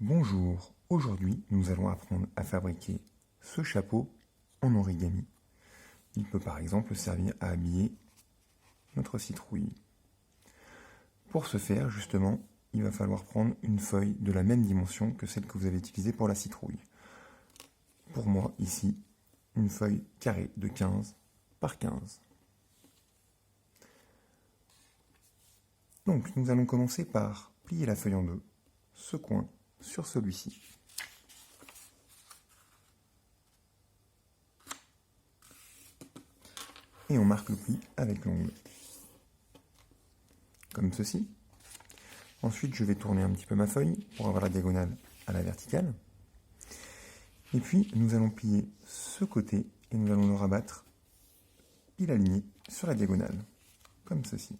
Bonjour, aujourd'hui nous allons apprendre à fabriquer ce chapeau en origami. Il peut par exemple servir à habiller notre citrouille. Pour ce faire, justement, il va falloir prendre une feuille de la même dimension que celle que vous avez utilisée pour la citrouille. Pour moi, ici, une feuille carrée de 15 par 15. Donc, nous allons commencer par plier la feuille en deux, ce coin sur celui-ci. Et on marque le pli avec l'ongle, comme ceci. Ensuite, je vais tourner un petit peu ma feuille pour avoir la diagonale à la verticale. Et puis, nous allons plier ce côté et nous allons le rabattre pile aligné sur la diagonale, comme ceci.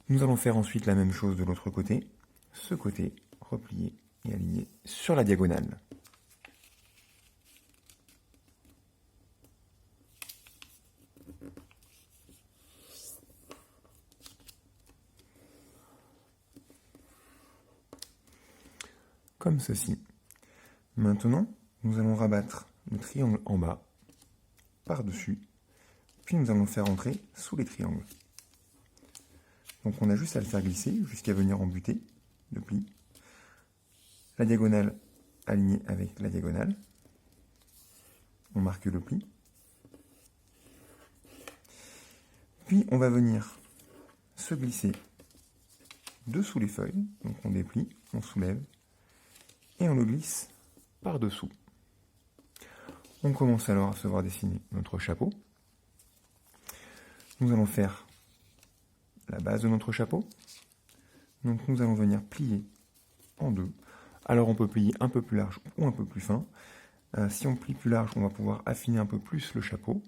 Nous allons faire ensuite la même chose de l'autre côté, ce côté replié et aligné sur la diagonale. Comme ceci. Maintenant, nous allons rabattre le triangle en bas, par-dessus, puis nous allons le faire entrer sous les triangles. Donc on a juste à le faire glisser jusqu'à venir embuter le pli. La diagonale alignée avec la diagonale. On marque le pli. Puis on va venir se glisser dessous les feuilles. Donc on déplie, on soulève et on le glisse par-dessous. On commence alors à se voir dessiner notre chapeau. Nous allons faire la base de notre chapeau. Donc nous allons venir plier en deux. Alors on peut plier un peu plus large ou un peu plus fin. Si on plie plus large, on va pouvoir affiner un peu plus le chapeau.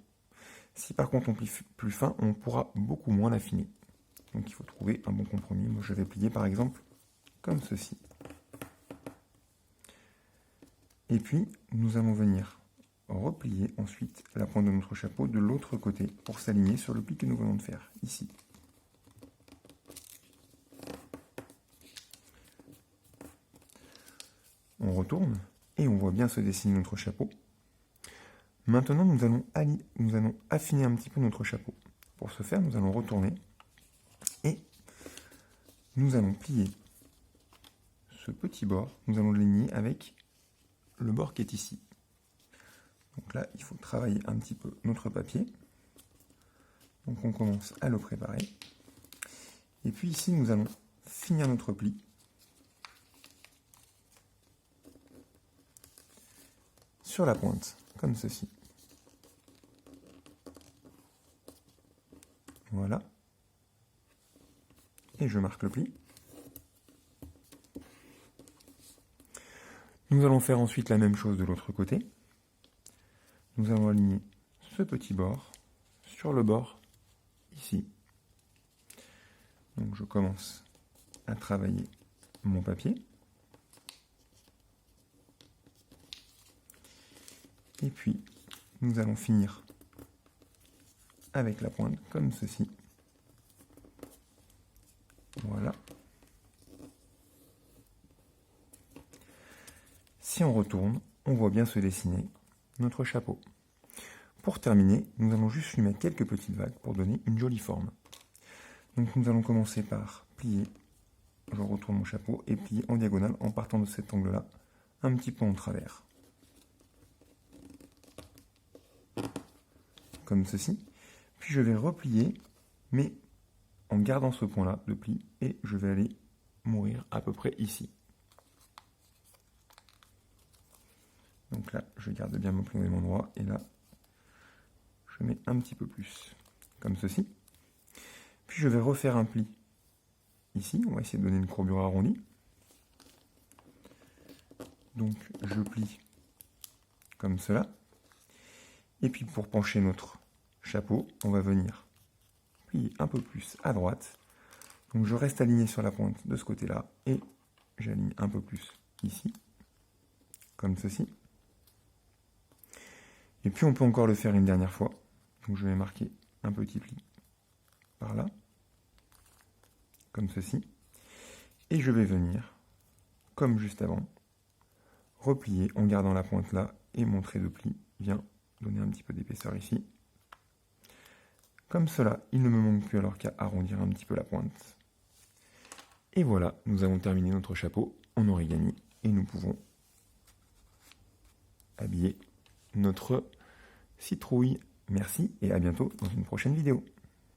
Si par contre on plie plus fin, on pourra beaucoup moins l'affiner. Donc il faut trouver un bon compromis. Moi je vais plier par exemple comme ceci. Et puis nous allons venir replier ensuite la pointe de notre chapeau de l'autre côté pour s'aligner sur le pli que nous venons de faire ici. On retourne et on voit bien se dessiner notre chapeau. Maintenant, nous allons affiner un petit peu notre chapeau. Pour ce faire, nous allons retourner et nous allons plier ce petit bord. Nous allons l'aligner avec le bord qui est ici. Donc là, il faut travailler un petit peu notre papier. Donc on commence à le préparer. Et puis ici, nous allons finir notre pli. Sur la pointe, comme ceci. Voilà. Et je marque le pli. Nous allons faire ensuite la même chose de l'autre côté. Nous allons aligner ce petit bord sur le bord ici. Donc je commence à travailler mon papier. Et puis, nous allons finir avec la pointe, comme ceci. Voilà. Si on retourne, on voit bien se dessiner notre chapeau. Pour terminer, nous allons juste lui mettre quelques petites vagues pour donner une jolie forme. Donc nous allons commencer par plier. Je retourne mon chapeau et plier en diagonale en partant de cet angle-là, un petit peu en travers. Comme ceci. Puis je vais replier, mais en gardant ce point-là de pli, et je vais aller mourir à peu près ici. Donc là, je garde bien mon pli au même endroit, et là, je mets un petit peu plus, comme ceci. Puis je vais refaire un pli ici, on va essayer de donner une courbure arrondie. Donc je plie comme cela. Et puis pour pencher notre chapeau, on va venir plier un peu plus à droite. Donc je reste aligné sur la pointe de ce côté-là et j'aligne un peu plus ici, comme ceci. Et puis on peut encore le faire une dernière fois. Donc je vais marquer un petit pli par là, comme ceci. Et je vais venir, comme juste avant, replier en gardant la pointe là et mon trait de pli vient donner un petit peu d'épaisseur ici. Comme cela, il ne me manque plus alors qu'à arrondir un petit peu la pointe. Et voilà, nous avons terminé notre chapeau en origami et nous pouvons habiller notre citrouille. Merci et à bientôt dans une prochaine vidéo.